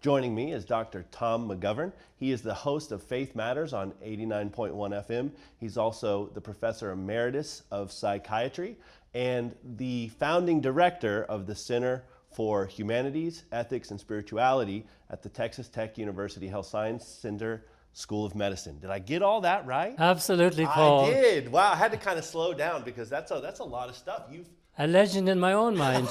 Joining me is Dr. Tom McGovern. He is the host of Faith Matters on 89.1 FM. He's also the Professor Emeritus of Psychiatry and the founding director of the Center for Humanities, Ethics, and Spirituality at the Texas Tech University Health Science Center School of Medicine. Did I get all that right? Absolutely, Paul. I did. Wow, I had to kind of slow down because that's a lot of stuff. A legend in my own mind.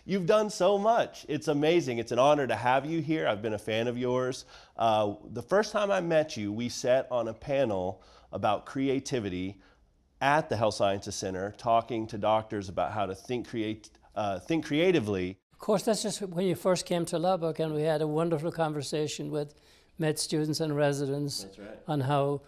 You've done so much. It's amazing. It's an honor to have you here. I've been a fan of yours. The first time I met you, we sat on a panel about creativity at the Health Sciences Center, talking to doctors about how to think creatively. Of course, that's just when you first came to Lubbock, and we had a wonderful conversation with med students and residents. That's right. On how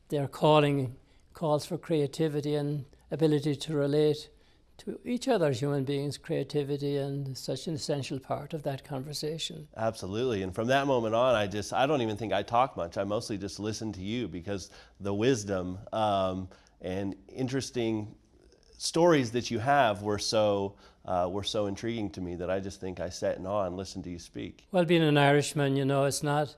their calls for creativity and ability to relate to each other as human beings, creativity, and such an essential part of that conversation. Absolutely. And from that moment on, I don't even think I talk much. I mostly just listen to you because the wisdom and interesting stories that you have were so intriguing to me that I just think I sat in awe and listened to you speak. Well, being an Irishman, you know, it's not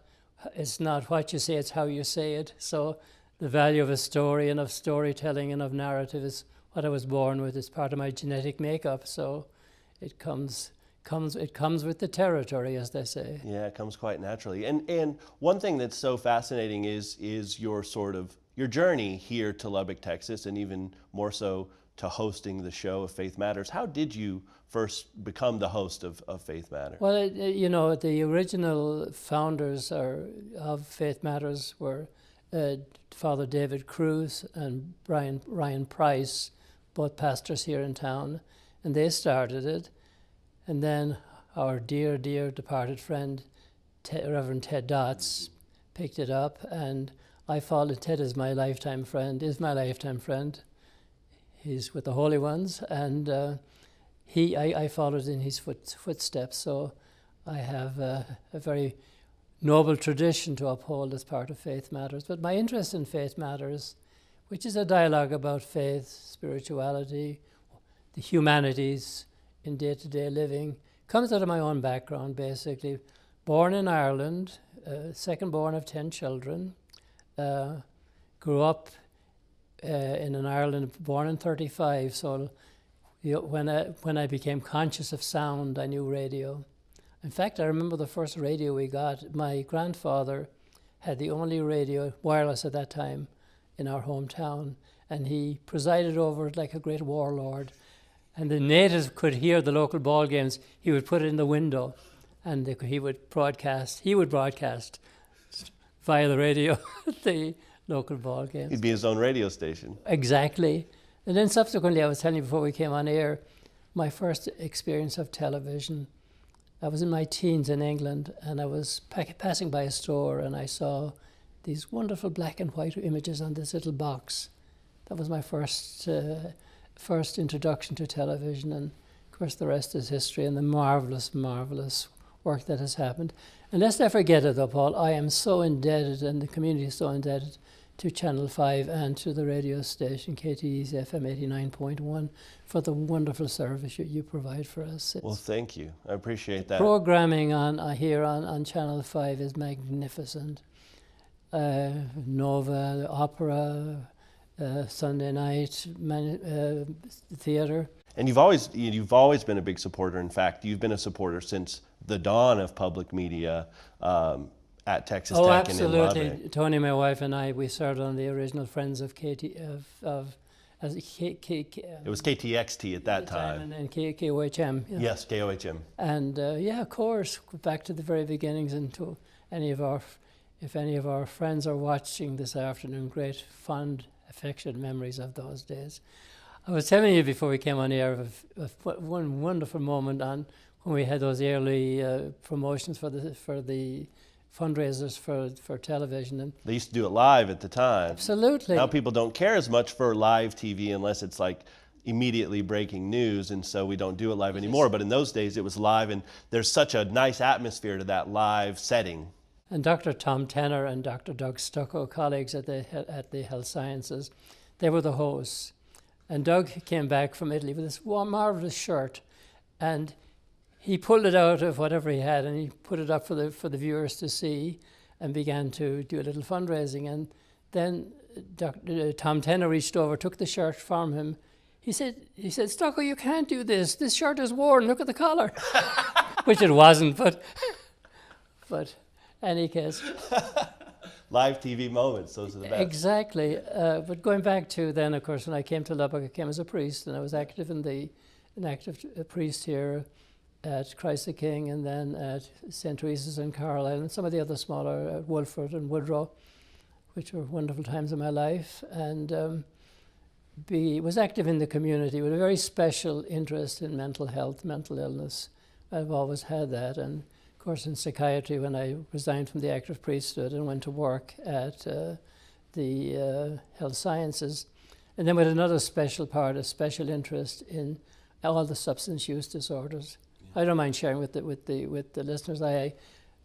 what you say, it's how you say it. So the value of a story and of storytelling and of narrative is what I was born with. It's part of my genetic makeup, so it comes with the territory, as they say. Yeah, it comes quite naturally. And one thing that's so fascinating is your journey here to Lubbock, Texas, and even more so to hosting the show of Faith Matters. How did you first become the host of Faith Matters? Well, the original founders of Faith Matters were Father David Cruz and Ryan Price, both pastors here in town, and they started it. And then our dear, dear departed friend, Reverend Ted Dotz, picked it up, and I followed. Ted is my lifetime friend. He's with the Holy Ones, and I followed in his footsteps. So I have a very noble tradition to uphold as part of Faith Matters. But my interest in Faith Matters, which is a dialogue about faith, spirituality, the humanities in day-to-day living, comes out of my own background, basically. Born in Ireland, second born of 10 children, grew up in an Ireland, born in 1935, so when I became conscious of sound, I knew radio. In fact, I remember the first radio we got. My grandfather had the only radio, wireless at that time, in our hometown, and he presided over it like a great warlord. And the natives could hear the local ball games. He would put it in the window, and he would broadcast via the radio the local ball games. He'd be his own radio station. Exactly. And then subsequently, I was telling you before we came on air, my first experience of television. I was in my teens in England, and I was passing by a store, and I saw these wonderful black and white images on this little box. That was my first introduction to television, and of course the rest is history and the marvelous, marvelous work that has happened. And lest I forget it though, Paul, I am so indebted, and the community is so indebted, to Channel 5 and to the radio station KTTZ-FM 89.1 for the wonderful service you provide for us. Well, thank you. I appreciate that. Programming here on Channel 5 is magnificent. Nova, opera, Sunday night, theater. And you've always been a big supporter. In fact, you've been a supporter since the dawn of public media at Texas Tech and in Lubbock. Oh, absolutely. Tony, my wife, and I, we served on the original Friends of It was KTXT at that time. And KOHM. Yeah. Yes, KOHM. And of course, back to the very beginnings, and to if any of our friends are watching this afternoon, great fond, affectionate memories of those days. I was telling you before we came on air of one wonderful moment when we had those early promotions for the fundraisers for television. And they used to do it live at the time. Absolutely. Now people don't care as much for live TV unless it's like immediately breaking news, and so we don't do it live anymore. But in those days it was live, and there's such a nice atmosphere to that live setting. And Dr. Tom Tenner and Dr. Doug Stucco, colleagues at the Health Sciences, they were the hosts. And Doug came back from Italy with this marvelous shirt, and he pulled it out of whatever he had and he put it up for the viewers to see and began to do a little fundraising. And then Tom Tenner reached over, took the shirt from him. He said, Stocko, you can't do this. This shirt is worn. Look at the collar. Which it wasn't, but any case. Live TV moments, those are the best. Exactly. But going back to then, of course, when I came to Lubbock, I came as a priest, and I was active an active priest here at Christ the King, and then at St. Teresa's in Carlisle, and some of the other smaller, Woolford and Woodrow, which were wonderful times in my life. And was active in the community with a very special interest in mental health, mental illness. I've always had that. And of course in psychiatry, when I resigned from the active priesthood and went to work at the health sciences, and then with another special part, a special interest in all the substance use disorders. I don't mind sharing with the listeners. I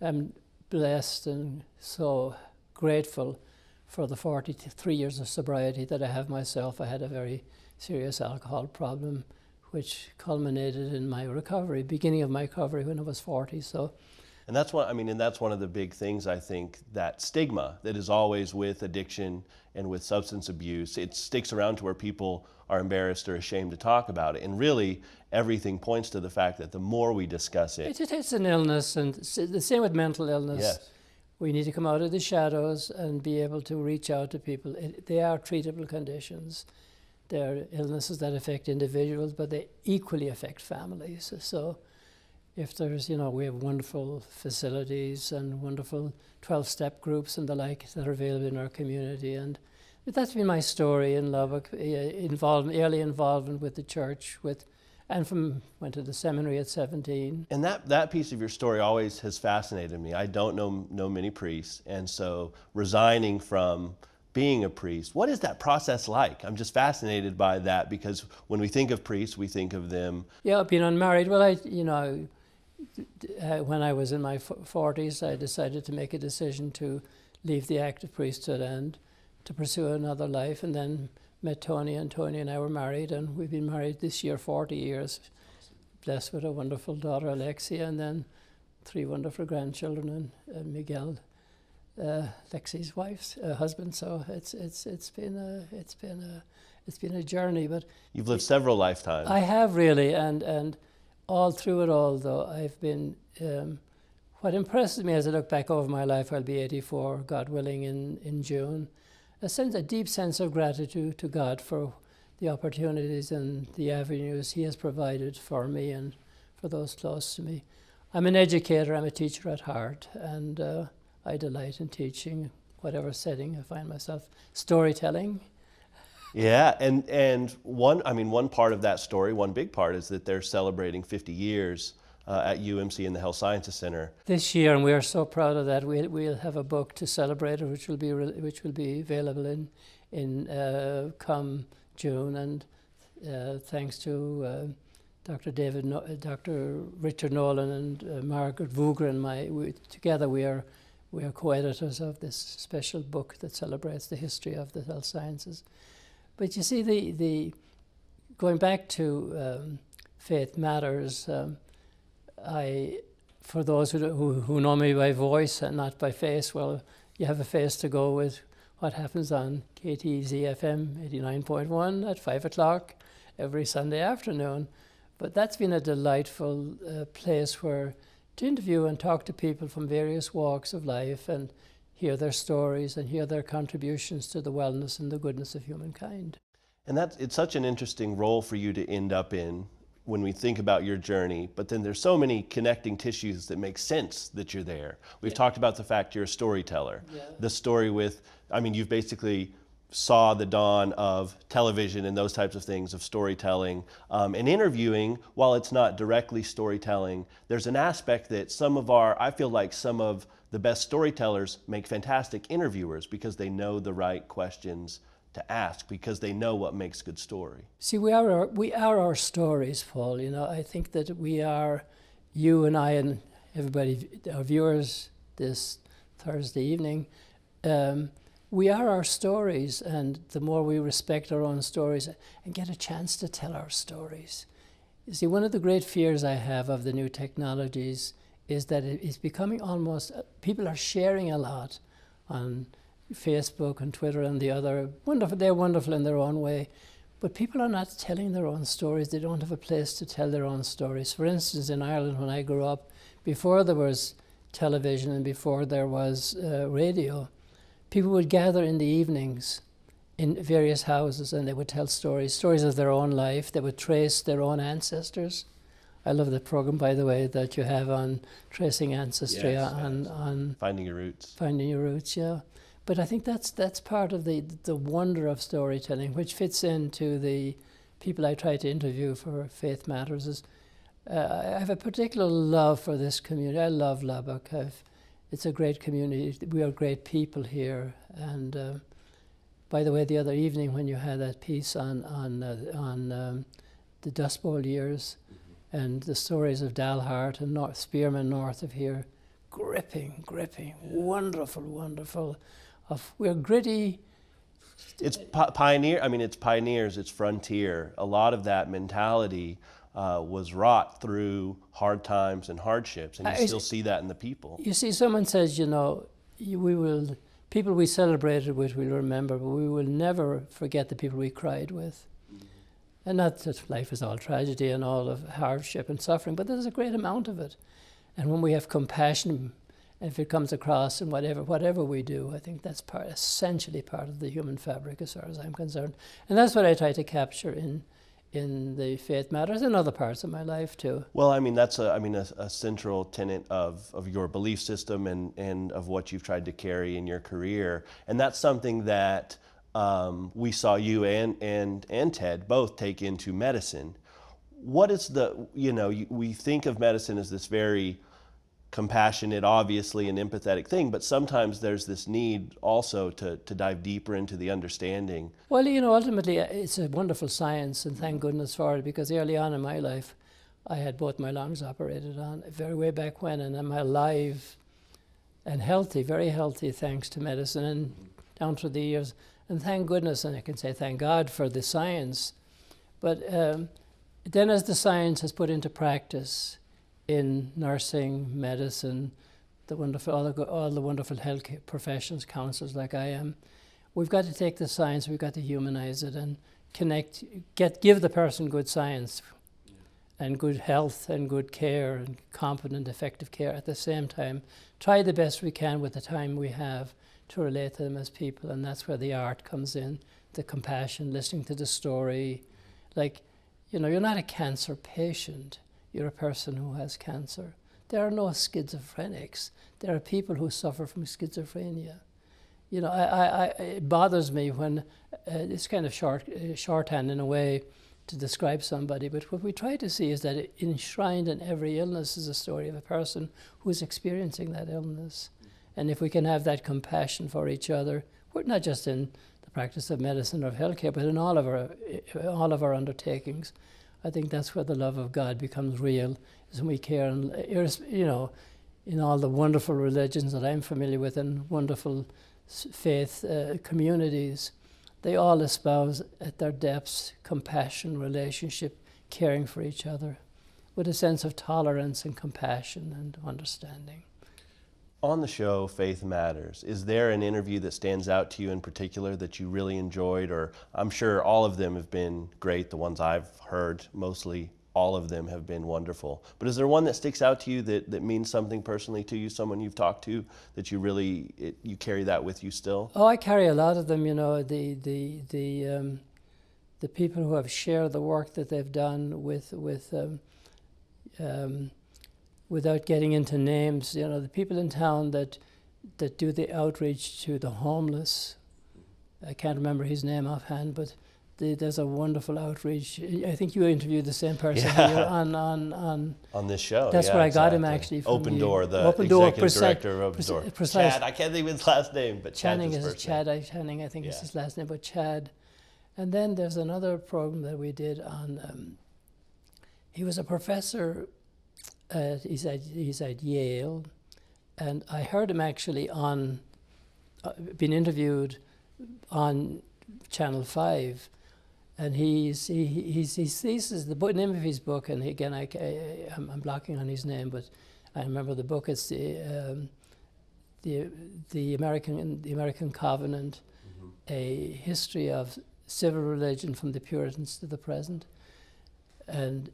am blessed and so grateful for the 43 years of sobriety that I have myself. I had a very serious alcohol problem, which culminated in my recovery, beginning of my recovery when I was 40. So, and that's one of the big things, I think, that stigma that is always with addiction and with substance abuse. It sticks around to where people are embarrassed or ashamed to talk about it. And really, everything points to the fact that the more we discuss it. It's an illness, and the same with mental illness. Yes. We need to come out of the shadows and be able to reach out to people. They are treatable conditions. They're illnesses that affect individuals, but they equally affect families. So if there's, we have wonderful facilities and wonderful 12-step groups and the like that are available in our community. And that's been my story in Lubbock, early involvement with the church, went to the seminary at 17. And that piece of your story always has fascinated me. I don't know many priests, and so resigning from being a priest, what is that process like? I'm just fascinated by that, because when we think of priests, we think of them. Yeah, being unmarried. Well, when I was in my 40s, I decided to make a decision to leave the active priesthood and to pursue another life, and then met Tony, and Tony and I were married, and we've been married this year 40 years, blessed with a wonderful daughter, Alexia, and then 3 wonderful grandchildren, and Miguel, Lexi's wife's husband. So it's been a journey. But you've lived several lifetimes. I have really, and all through it all, though, I've been. What impresses me as I look back over my life, I'll be 84, God willing, in June. A deep sense of gratitude to God for the opportunities and the avenues He has provided for me and for those close to me. I'm an educator, I'm a teacher at heart, and I delight in teaching, whatever setting I find myself. Storytelling. Yeah, and one part of that story, one big part, is that they're celebrating 50 years at UMC in the Health Sciences Center this year, and we are so proud of that. We'll have a book to celebrate it, which will be available in come June. And thanks to Dr. Richard Nolan and Margaret Vugren, together we are co-editors of this special book that celebrates the history of the health sciences. But you see, the going back to Faith Matters. For those who know me by voice and not by face, well, you have a face to go with what happens on KTTZ-FM 89.1 at 5 o'clock every Sunday afternoon. But that's been a delightful place to interview and talk to people from various walks of life and hear their stories and hear their contributions to the wellness and the goodness of humankind. And it's such an interesting role for you to end up in when we think about your journey, but then there's so many connecting tissues that make sense that you're there. We've talked about the fact you're a storyteller. Yeah. The story you've basically saw the dawn of television and those types of things, of storytelling. And interviewing, while it's not directly storytelling, there's an aspect that I feel like some of the best storytellers make fantastic interviewers because they know the right questions to ask, because they know what makes good story. See, we are our stories, Paul. I think that we are, you and I and everybody, our viewers this Thursday evening, we are our stories, and the more we respect our own stories and get a chance to tell our stories, You see, one of the great fears I have of the new technologies is that it is becoming almost, people are sharing a lot on Facebook and Twitter and the other. Wonderful, they're wonderful in their own way, but people are not telling their own stories. They don't have a place to tell their own stories. For instance, in Ireland, when I grew up, before there was television and before there was radio, people would gather in the evenings in various houses and they would tell stories of their own life. They would trace their own ancestors. I love the program, by the way, that you have on tracing ancestry, Yes, on Finding Your Roots. Finding Your Roots, yeah. But I think that's part of the wonder of storytelling, which fits into the people I try to interview for Faith Matters. Is I have a particular love for this community. I love Lubbock. It's a great community. We are great people here. And by the way, the other evening when you had that piece on the Dust Bowl years and the stories of Dalhart and Spearman north of here, gripping, wonderful. We're gritty. It's pioneer. I mean, it's pioneers. It's frontier. A lot of that mentality was wrought through hard times and hardships, and you still see that in the people. You see, someone says, people we celebrated with we'll remember, but we will never forget the people we cried with. And not that life is all tragedy and all of hardship and suffering, but there's a great amount of it. And when we have compassion, if it comes across in whatever we do, I think that's essentially part of the human fabric as far as I'm concerned. And that's what I try to capture in the Faith Matters and other parts of my life too. Well, I mean, that's a central tenet of your belief system and of what you've tried to carry in your career. And that's something that we saw you and Ted both take into medicine. What is we think of medicine as this very compassionate, obviously, and empathetic thing, but sometimes there's this need also to dive deeper into the understanding. Well, ultimately it's a wonderful science, and thank goodness for it, because early on in my life I had both my lungs operated on, very way back when, and I'm alive and healthy, very healthy, thanks to medicine and down through the years. And thank goodness, and I can say thank God for the science. But then as the science has put into practice in nursing, medicine, all the wonderful health professions, counselors like I am, we've got to take the science, we've got to humanize it and give the person good science and good health and good care and competent, effective care at the same time. Try the best we can with the time we have to relate to them as people, and that's where the art comes in, the compassion, listening to the story. You're not a cancer patient, you're a person who has cancer. There are no schizophrenics. There are people who suffer from schizophrenia. It bothers me when it's kind of shorthand in a way to describe somebody, but what we try to see is that enshrined in every illness is a story of a person who's experiencing that illness. And if we can have that compassion for each other, we're not just in the practice of medicine or of healthcare, but in all of our undertakings, I think that's where the love of God becomes real, is when we care. And in all the wonderful religions that I'm familiar with and wonderful faith communities, they all espouse at their depths compassion, relationship, caring for each other, with a sense of tolerance and compassion and understanding. On the show, Faith Matters, is there an interview that stands out to you in particular that you really enjoyed? Or I'm sure all of them have been great. The ones I've heard, mostly all of them have been wonderful. But is there one that sticks out to you that means something personally to you, someone you've talked to, that you really, you carry that with you still? Oh, I carry a lot of them, the people who have shared the work that they've done without getting into names, the people in town that do the outreach to the homeless. I can't remember his name offhand, but there's a wonderful outreach. I think you interviewed the same person here on this show. That's where I got him actually. From Open Door, the executive director of Open Door. Chad, I can't think of his last name, but Channing is Channing, I think is his last name, but Chad. And then there's another program that we did on. He was a professor. He's at Yale, and I heard him actually being interviewed on Channel 5, And his thesis, the name of his book, and again I'm blocking on his name, but I remember the book. It's the American Covenant, a history of civil religion from the Puritans to the present. And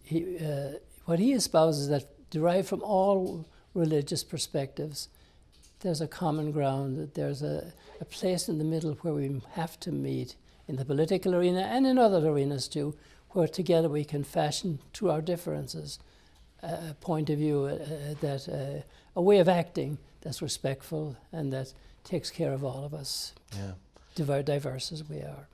what he espouses that derived from all religious perspectives, there's a common ground, that there's a place in the middle where we have to meet in the political arena and in other arenas too, where together we can fashion through our differences a point of view, a way of acting that's respectful and that takes care of all of us, diverse as we are.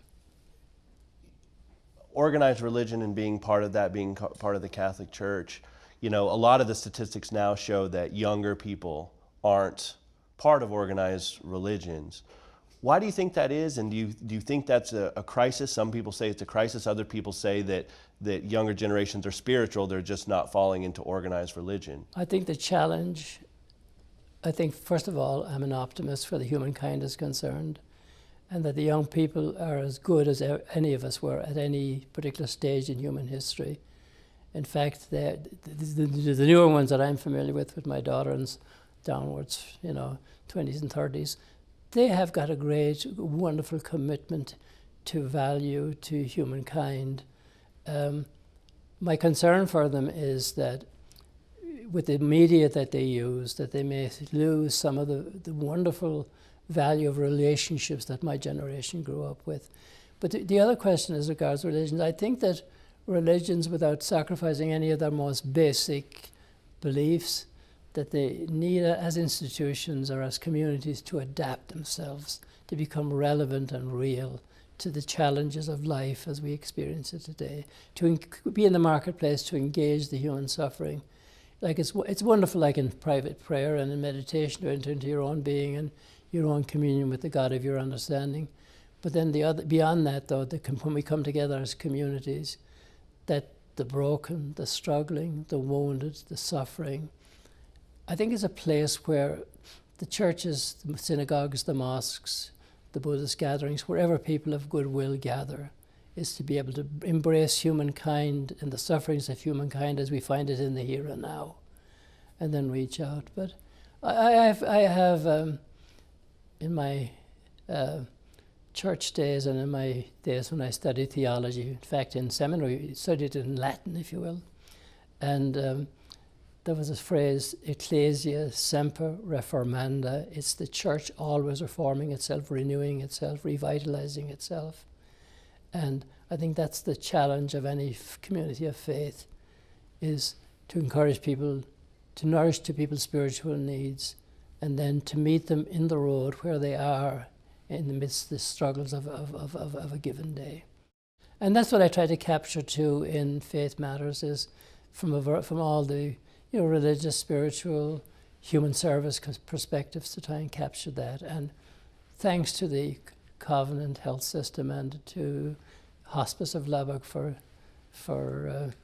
Organized religion and being part of that, being part of the Catholic Church, a lot of the statistics now show that younger people aren't part of organized religions. Why do you think that is, and do you think that's a crisis? Some people say it's a crisis. Other people say that younger generations are spiritual, they're just not falling into organized religion. I think first of all, I'm an optimist where the humankind is concerned, and that the young people are as good as any of us were at any particular stage in human history. In fact, the newer ones that I'm familiar with my daughter and downwards, 20s and 30s, they have got a great, wonderful commitment to value, to humankind. My concern for them is that with the media that they use, that they may lose some of the wonderful value of relationships that my generation grew up with. But the other question as regards religions, I think that religions, without sacrificing any of their most basic beliefs, that they need as institutions or as communities to adapt themselves to become relevant and real to the challenges of life as we experience it today, to be in the marketplace, to engage the human suffering. Like it's wonderful, like in private prayer and in meditation, to enter into your own being and your own communion with the God of your understanding. But then beyond that, though, when we come together as communities, that the broken, the struggling, the wounded, the suffering, I think is a place where the churches, the synagogues, the mosques, the Buddhist gatherings, wherever people of goodwill gather, is to be able to embrace humankind and the sufferings of humankind as we find it in the here and now, and then reach out. But I have in my church days and in my days when I studied theology, in fact in seminary, I studied it in Latin, if you will, and there was this phrase, Ecclesia semper reformanda. It's the church always reforming itself, renewing itself, revitalizing itself. And I think that's the challenge of any community of faith, is to encourage people, to nourish to people's spiritual needs, and then to meet them in the road where they are in the midst of the struggles of a given day. And that's what I try to capture too in Faith Matters, is from all the religious, spiritual, human service perspectives, to try and capture that. And thanks to the Covenant Health System and to Hospice of Lubbock for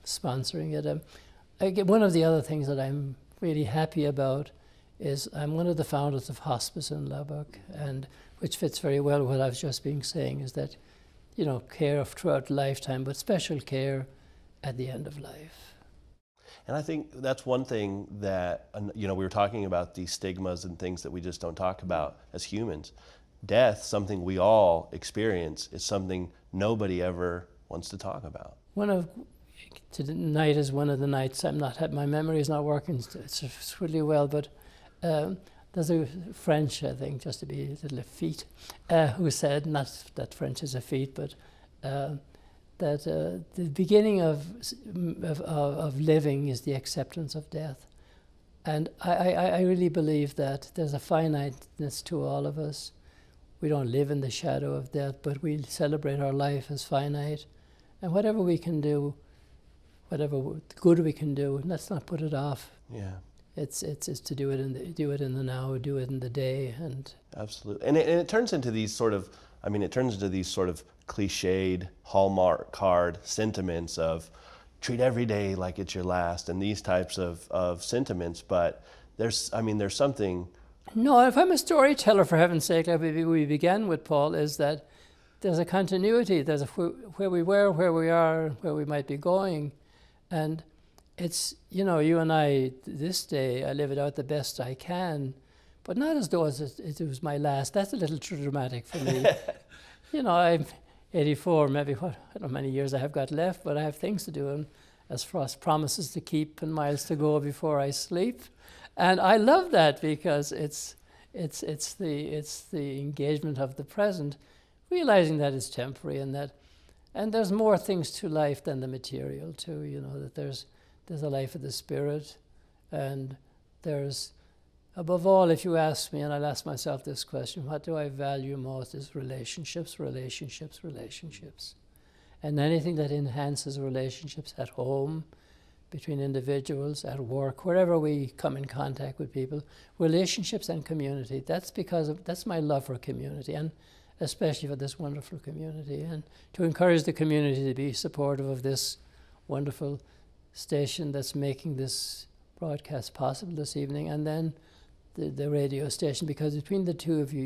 sponsoring it. One of the other things that I'm really happy about is I'm one of the founders of Hospice in Lubbock, and which fits very well with what I was just being saying, is that care throughout lifetime, but special care at the end of life. And I think that's one thing that, we were talking about these stigmas and things that we just don't talk about as humans. Death, something we all experience, is something nobody ever wants to talk about. Tonight is one of the nights my memory is not working it's really well, but there's a French, I think, just to be a little effete, who said, not that French is effete, but that the beginning of living is the acceptance of death. And I really believe that there's a finiteness to all of us. We don't live in the shadow of death, but we celebrate our life as finite. And whatever we can do, whatever good we can do, let's not put it off. Yeah. It's to do it in the now, do it in the day, and absolutely. And it turns into these sort of cliched Hallmark card sentiments of treat every day like it's your last, and these types of sentiments. But there's something. No, if I'm a storyteller, for heaven's sake, like we began with, Paul, is that there's a continuity. There's where we were, where we are, where we might be going. And it's, you and I, this day, I live it out the best I can, but not as though it was my last. That's a little too dramatic for me. I'm 84, maybe, I don't know how many years I have got left, but I have things to do, and as Frost promises to keep and miles to go before I sleep. And I love that because it's the engagement of the present, realizing that it's temporary and there's more things to life than the material too, that there's a life of the spirit, and there's, above all, if you ask me, and I'll ask myself this question, what do I value most is relationships. And anything that enhances relationships at home, between individuals, at work, wherever we come in contact with people, relationships and community. That's my love for community, and especially for this wonderful community, and to encourage the community to be supportive of this wonderful station that's making this broadcast possible this evening, and then the radio station, because between the two of you,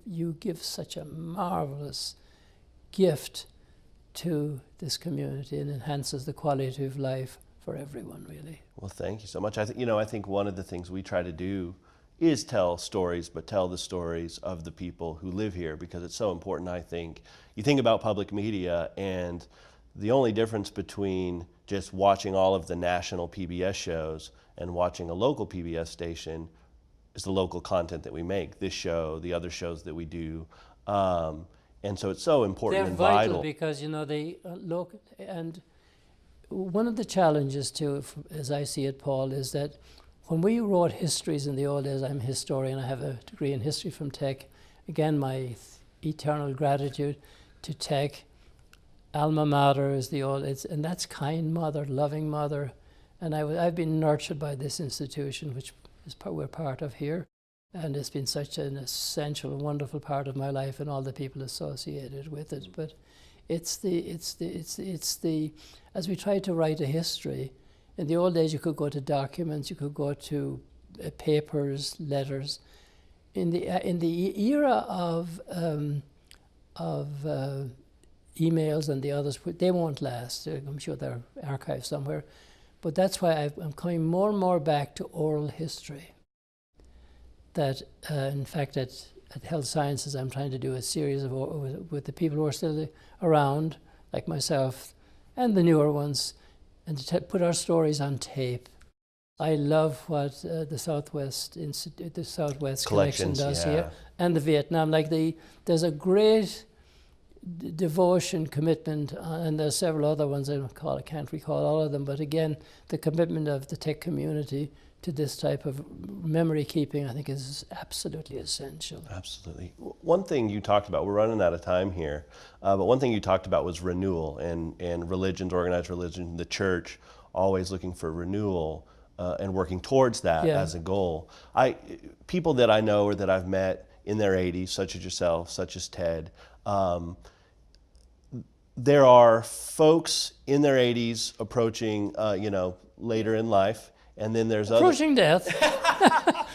you give such a marvelous gift to this community, and enhances the quality of life for everyone, really. Well, thank you so much. I think one of the things we try to do is tell stories, but tell the stories of the people who live here, because it's so important. I think you think about public media, and the only difference between just watching all of the national PBS shows and watching a local PBS station is the local content that we make. This show, the other shows that we do. And so it's so important They're and vital. Because, they look, and one of the challenges too, as I see it, Paul, is that when we wrote histories in the old days, I'm a historian, I have a degree in history from Tech. Again, my eternal gratitude to Tech. Alma mater is and that's kind mother, loving mother. And I've been nurtured by this institution, which we're part of here. And it's been such an essential and wonderful part of my life and all the people associated with it. But it's the as we try to write a history, in the old days you could go to documents, you could go to papers, letters. In the era of emails and the others, they won't last. I'm sure they're archived somewhere. But that's why I'm coming more and more back to oral history. That, in fact, at Health Sciences, I'm trying to do a series with the people who are still around, like myself, and the newer ones, and to put our stories on tape. I love what the Southwest Collection does here, and the Vietnam. There's a great devotion, commitment, and there's several other ones I can't recall all of them, but again, the commitment of the Tech community to this type of memory keeping, I think, is absolutely essential. Absolutely. One thing you talked about, we're running out of time here, but one thing you talked about was renewal, and religions, organized religion, the church, always looking for renewal and working towards that as a goal. People that I know or that I've met in their 80s, such as yourself, such as Ted, there are folks in their 80s approaching, later in life, and then there's approaching death.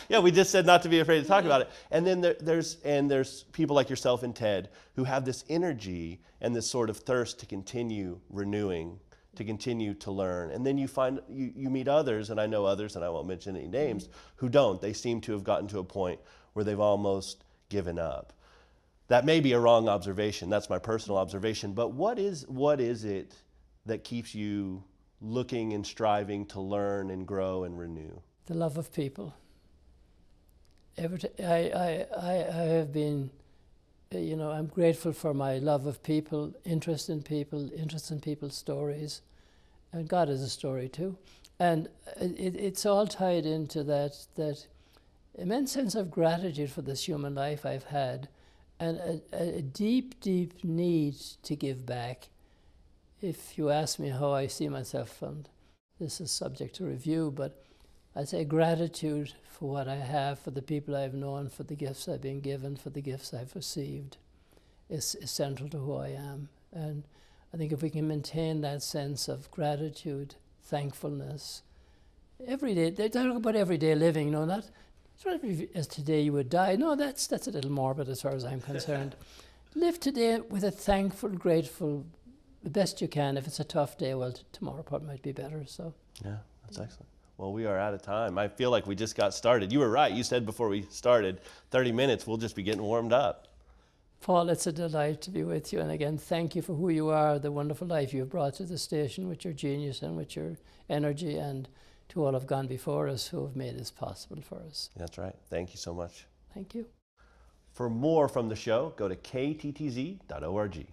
Yeah, we just said not to be afraid to talk about it. And then there's people like yourself and Ted who have this energy and this sort of thirst to continue renewing, to continue to learn. And then you find you meet others, and I know others, and I won't mention any names, who don't. They seem to have gotten to a point where they've almost given up. That may be a wrong observation. That's my personal observation. But what is it that keeps you looking and striving to learn and grow and renew? The love of people. I have been, I'm grateful for my love of people, interest in people's stories, and God is a story too. And it's all tied into that immense sense of gratitude for this human life I've had, and a deep, deep need to give back. If you ask me how I see myself, and this is subject to review, but I'd say gratitude for what I have, for the people I've known, for the gifts I've been given, for the gifts I've received, is central to who I am. And I think if we can maintain that sense of gratitude, thankfulness, every day, they talk about everyday living, not as today you would die. No, that's a little morbid as far as I'm concerned. Live today with a thankful, grateful, the best you can. If it's a tough day, well, tomorrow probably might be better. So Yeah, that's excellent. Well, we are out of time. I feel like we just got started. You were right. You said before we started, 30 minutes, we'll just be getting warmed up. Paul, it's a delight to be with you. And again, thank you for who you are, the wonderful life you've brought to the station with your genius and with your energy, and to all have gone before us who have made this possible for us. That's right. Thank you so much. Thank you. For more from the show, go to kttz.org.